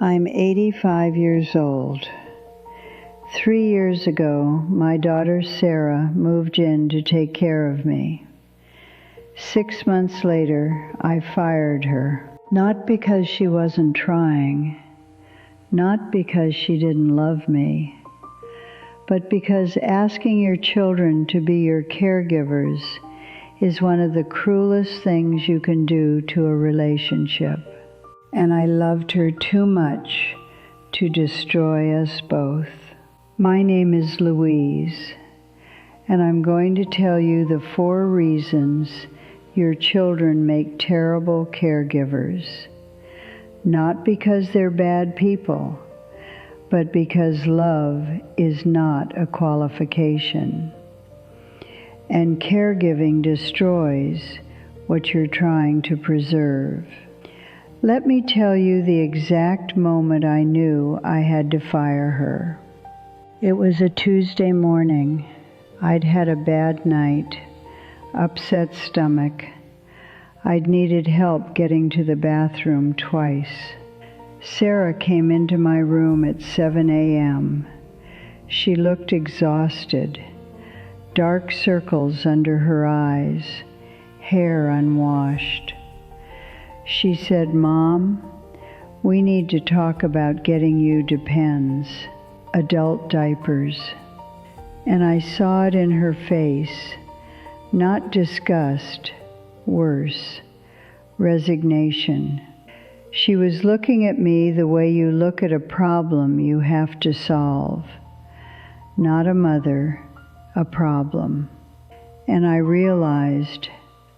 I'm 85 years old. 3 years ago, my daughter Sarah moved in to take care of me. 6 months later, I fired her. Not because she wasn't trying, not because she didn't love me, but because asking your children to be your caregivers is one of the cruelest things you can do to a relationship. And I loved her too much to destroy us both. My name is Louise, and I'm going to tell you the 4 reasons your children make terrible caregivers. Not because they're bad people, but because love is not a qualification. And caregiving destroys what you're trying to preserve. Let me tell you the exact moment I knew I had to fire her. It was a Tuesday morning. I'd had a bad night, upset stomach. I'd needed help getting to the bathroom twice. Sarah came into my room at 7 a.m. She looked exhausted, dark circles under her eyes, hair unwashed. She said, "Mom, we need to talk about getting you Depends, adult diapers." And I saw it in her face, not disgust, worse, resignation. She was looking at me the way you look at a problem you have to solve, not a mother, a problem. And I realized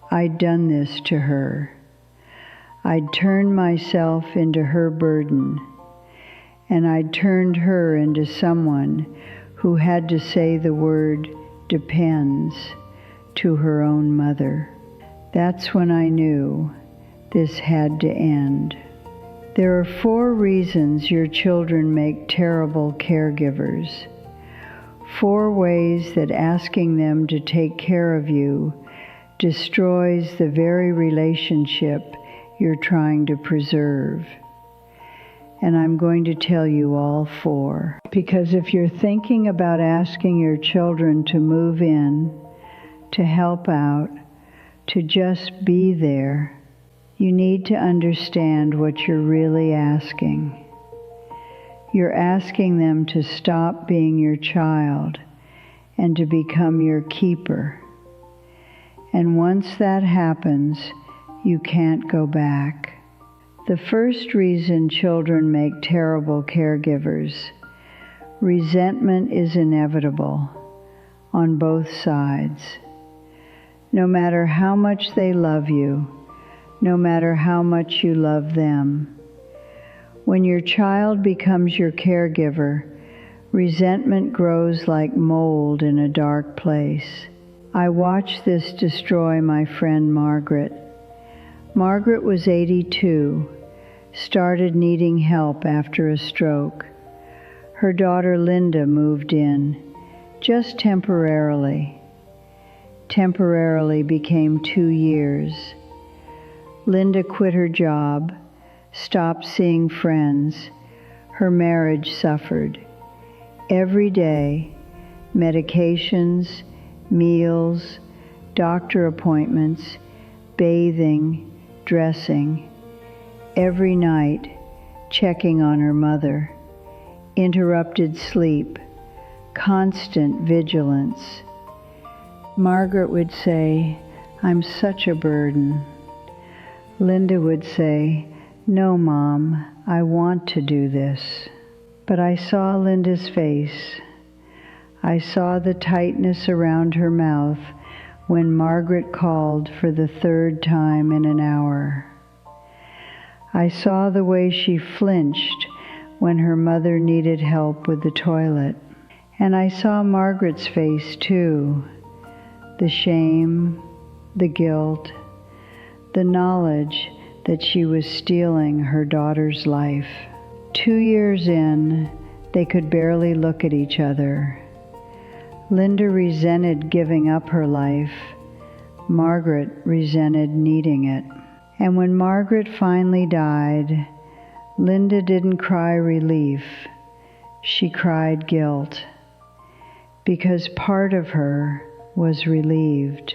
I'd done this to her. I'd turned myself into her burden, and I'd turned her into someone who had to say the word depends to her own mother. That's when I knew this had to end. There are 4 reasons your children make terrible caregivers. 4 ways that asking them to take care of you destroys the very relationship you're trying to preserve. And I'm going to tell you all 4. Because if you're thinking about asking your children to move in, to help out, to just be there, you need to understand what you're really asking. You're asking them to stop being your child and to become your keeper. And once that happens, you can't go back. The first reason children make terrible caregivers: resentment is inevitable on both sides. No matter how much they love you, no matter how much you love them. When your child becomes your caregiver, resentment grows like mold in a dark place. I watched this destroy my friend Margaret. Margaret was 82, started needing help after a stroke. Her daughter Linda moved in, just temporarily. Temporarily became 2 years. Linda quit her job, stopped seeing friends. Her marriage suffered. Every day, medications, meals, doctor appointments, bathing, dressing. Every night, checking on her mother. Interrupted sleep, constant vigilance. Margaret would say, "I'm such a burden." Linda would say, "No, Mom, I want to do this." But I saw Linda's face. I saw the tightness around her mouth when Margaret called for the 3rd time in an hour. I saw the way she flinched when her mother needed help with the toilet. And I saw Margaret's face too. The shame, the guilt, the knowledge that she was stealing her daughter's life. 2 years in, they could barely look at each other. Linda resented giving up her life. Margaret resented needing it. And when Margaret finally died, Linda didn't cry relief. She cried guilt, because part of her was relieved.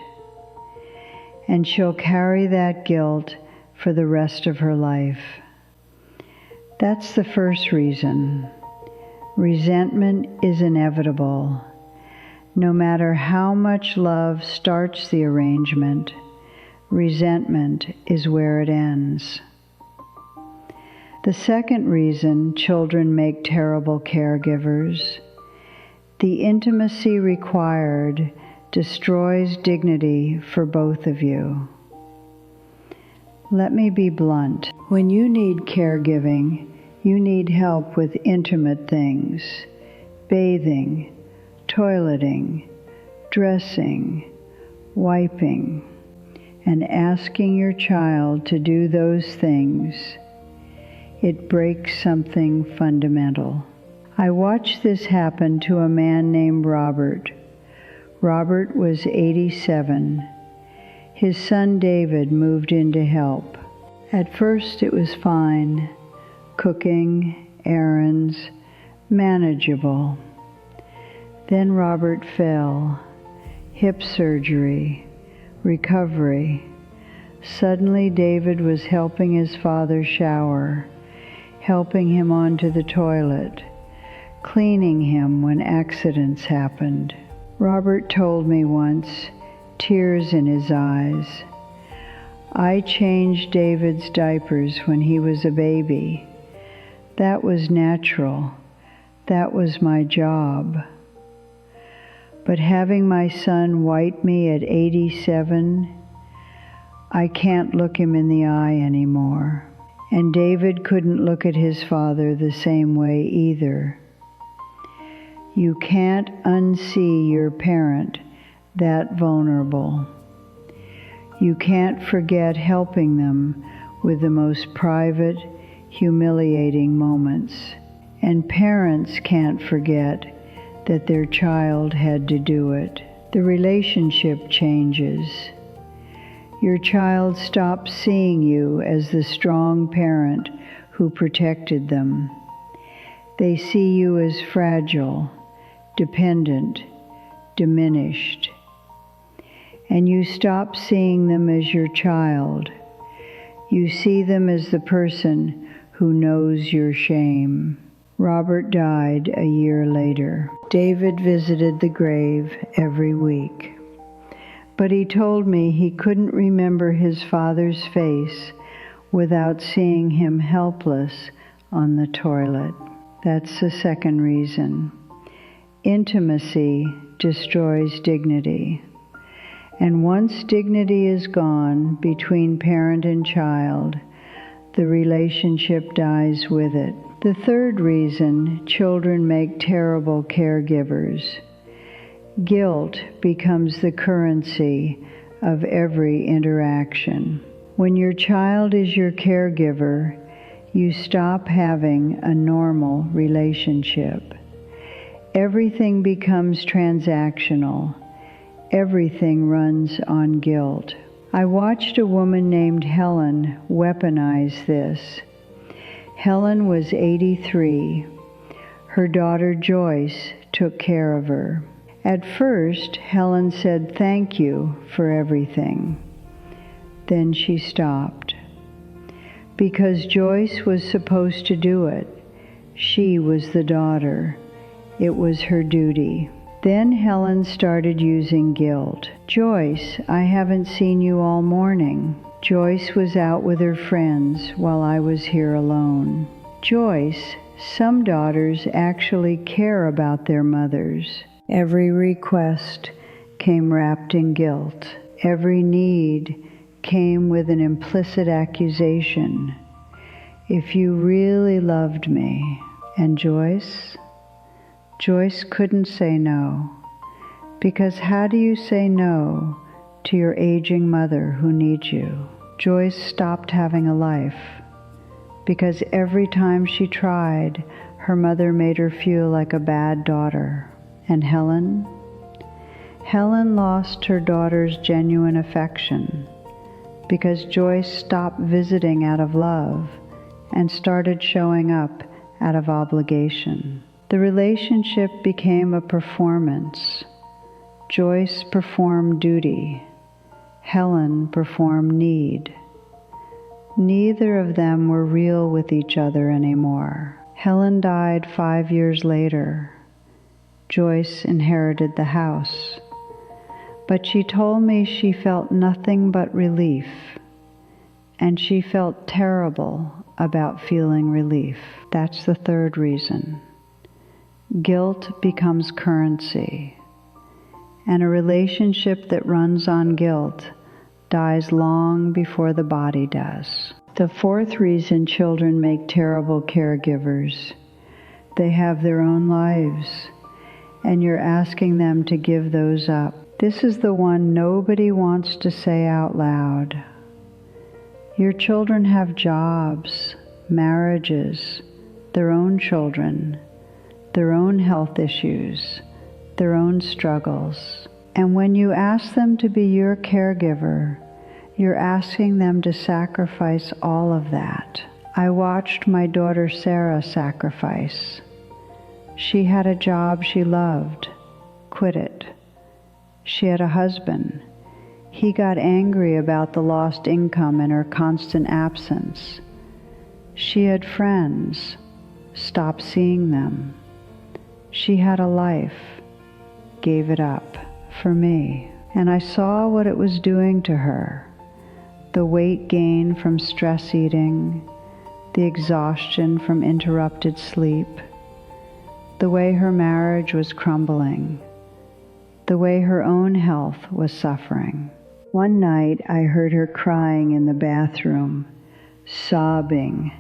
And she'll carry that guilt for the rest of her life. That's the first reason. Resentment is inevitable. No matter how much love starts the arrangement, resentment is where it ends. The second reason children make terrible caregivers: the intimacy required destroys dignity for both of you. Let me be blunt. When you need caregiving, you need help with intimate things: bathing, toileting, dressing, wiping, and asking your child to do those things. It breaks something fundamental. I watched this happen to a man named Robert. Robert was 87. His son David moved in to help. At first it was fine. Cooking, errands, manageable. Then Robert fell. Hip surgery, recovery. Suddenly David was helping his father shower, helping him onto the toilet, cleaning him when accidents happened. Robert told me once, tears in his eyes, "I changed David's diapers when he was a baby. That was natural. That was my job. But having my son wipe me at 87, I can't look him in the eye anymore." And David couldn't look at his father the same way either. You can't unsee your parent that vulnerable. You can't forget helping them with the most private, humiliating moments. And parents can't forget that their child had to do it. The relationship changes. Your child stops seeing you as the strong parent who protected them. They see you as fragile, dependent, diminished. And you stop seeing them as your child. You see them as the person who knows your shame. Robert died a year later. David visited the grave every week. But he told me he couldn't remember his father's face without seeing him helpless on the toilet. That's the second reason. Intimacy destroys dignity. And once dignity is gone between parent and child, the relationship dies with it. The third reason children make terrible caregivers: guilt becomes the currency of every interaction. When your child is your caregiver, you stop having a normal relationship. Everything becomes transactional. Everything runs on guilt. I watched a woman named Helen weaponize this. Helen was 83. Her daughter Joyce took care of her. At first, Helen said thank you for everything. Then she stopped. Because Joyce was supposed to do it. She was the daughter. It was her duty. Then Helen started using guilt. "Joyce, I haven't seen you all morning." Joyce was out with her friends while I was here alone. "Joyce, some daughters actually care about their mothers." Every request came wrapped in guilt. Every need came with an implicit accusation. "If you really loved me." And Joyce couldn't say no. Because how do you say no to your aging mother who needs you? Joyce stopped having a life. Because every time she tried, her mother made her feel like a bad daughter. And Helen lost her daughter's genuine affection because Joyce stopped visiting out of love and started showing up out of obligation. The relationship became a performance. Joyce performed duty. Helen performed need. Neither of them were real with each other anymore. Helen died 5 years later. Joyce inherited the house. But she told me she felt nothing but relief, and she felt terrible about feeling relief. That's the third reason. Guilt becomes currency, and a relationship that runs on guilt dies long before the body does. The fourth reason children make terrible caregivers: they have their own lives, and you're asking them to give those up. This is the one nobody wants to say out loud. Your children have jobs, marriages, their own children, their own health issues, their own struggles. And when you ask them to be your caregiver, you're asking them to sacrifice all of that. I watched my daughter Sarah sacrifice. She had a job she loved, quit it. She had a husband. He got angry about the lost income and her constant absence. She had friends, stopped seeing them. She had a life, gave it up for me. And I saw what it was doing to her. The weight gain from stress eating, the exhaustion from interrupted sleep, the way her marriage was crumbling, the way her own health was suffering. One night I heard her crying in the bathroom, sobbing,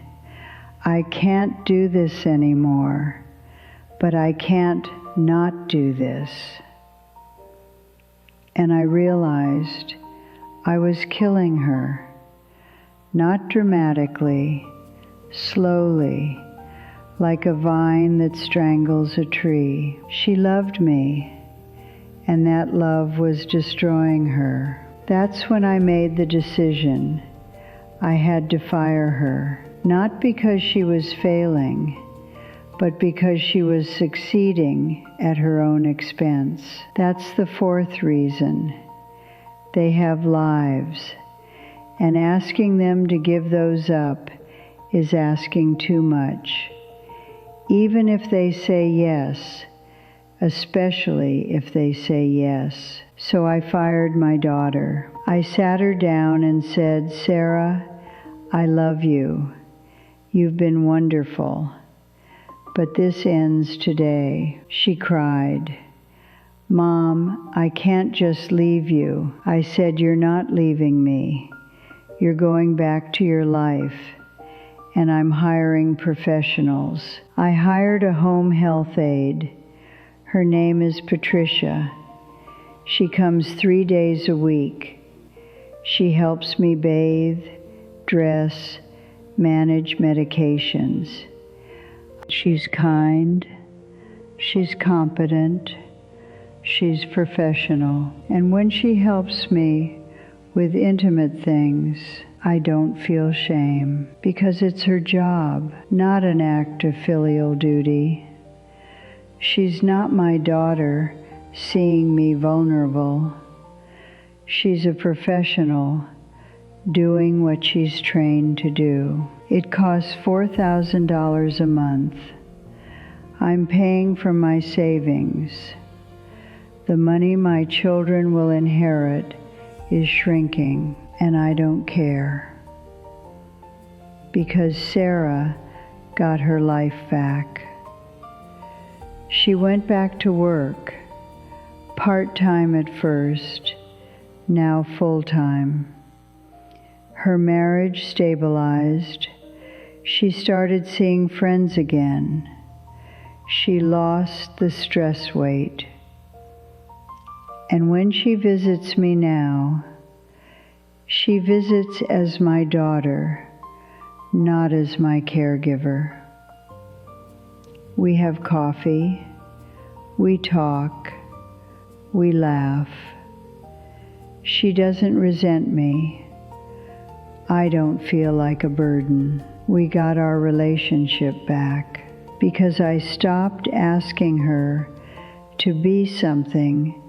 "I can't do this anymore, but I can't not do this." And I realized I was killing her, not dramatically, slowly, like a vine that strangles a tree. She loved me, and that love was destroying her. That's when I made the decision. I had to fire her, not because she was failing, but because she was succeeding at her own expense. That's the fourth reason. They have lives, and asking them to give those up is asking too much. Even if they say yes, especially if they say yes. So I fired my daughter. I sat her down and said, "Sarah, I love you. You've been wonderful. But this ends today." She cried, "Mom, I can't just leave you." I said, "You're not leaving me. You're going back to your life, and I'm hiring professionals." I hired a home health aide. Her name is Patricia. She comes 3 days a week. She helps me bathe, dress, manage medications. She's kind, she's competent, she's professional. And when she helps me with intimate things, I don't feel shame, because it's her job, not an act of filial duty. She's not my daughter seeing me vulnerable. She's a professional doing what she's trained to do. It costs $4,000 a month. I'm paying from my savings. The money my children will inherit is shrinking, and I don't care. Because Sarah got her life back. She went back to work, part-time at first, now full-time. Her marriage stabilized. She started seeing friends again. She lost the stress weight. And when she visits me now, she visits as my daughter, not as my caregiver. We have coffee, we talk, we laugh. She doesn't resent me. I don't feel like a burden. we got our relationship back because I stopped asking her to be something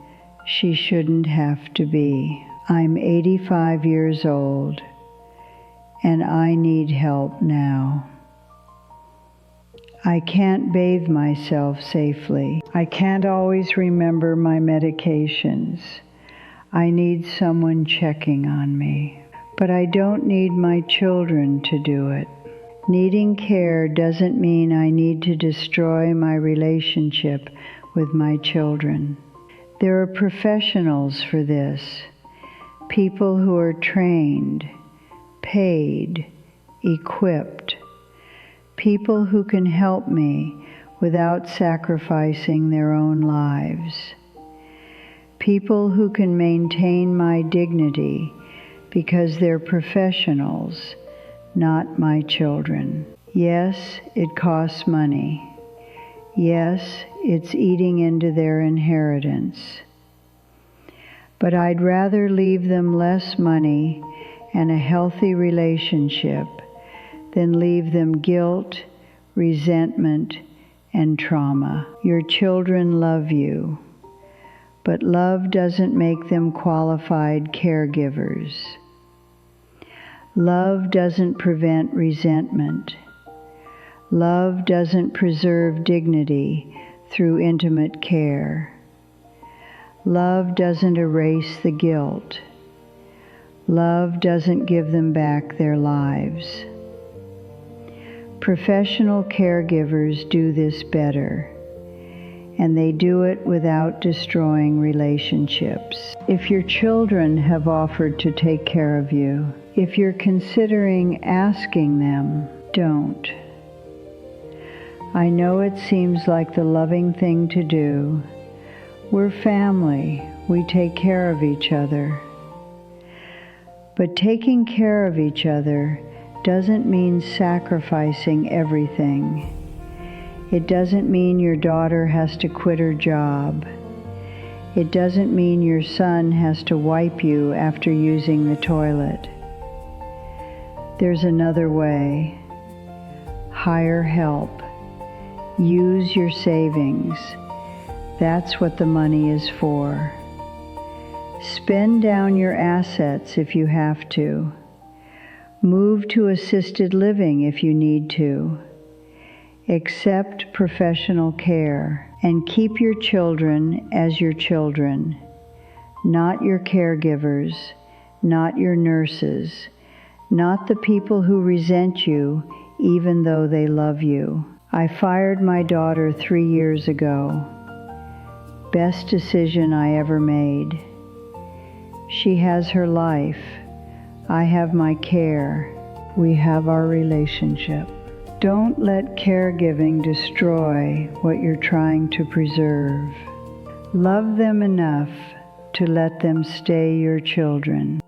she shouldn't have to be. I'm 85 years old, and I need help now. I can't bathe myself safely. I can't always remember my medications. I need someone checking on me. But I don't need my children to do it. Needing care doesn't mean I need to destroy my relationship with my children. There are professionals for this, people who are trained, paid, equipped, people who can help me without sacrificing their own lives, people who can maintain my dignity because they're professionals, not my children. Yes, it costs money. Yes, it's eating into their inheritance. But I'd rather leave them less money and a healthy relationship than leave them guilt, resentment, and trauma. Your children love you, but love doesn't make them qualified caregivers. Love doesn't prevent resentment. Love doesn't preserve dignity through intimate care. Love doesn't erase the guilt. Love doesn't give them back their lives. Professional caregivers do this better, and they do it without destroying relationships. If your children have offered to take care of you, if you're considering asking them, don't. I know it seems like the loving thing to do. We're family. We take care of each other. But taking care of each other doesn't mean sacrificing everything. It doesn't mean your daughter has to quit her job. It doesn't mean your son has to wipe you after using the toilet. There's another way. Hire help. Use your savings. That's what the money is for. Spend down your assets if you have to. Move to assisted living if you need to. Accept professional care and keep your children as your children, not your caregivers, not your nurses, not the people who resent you even though they love you. I fired my daughter 3 years ago. Best decision I ever made. She has her life. I have my care. We have our relationship. Don't let caregiving destroy what you're trying to preserve. Love them enough to let them stay your children.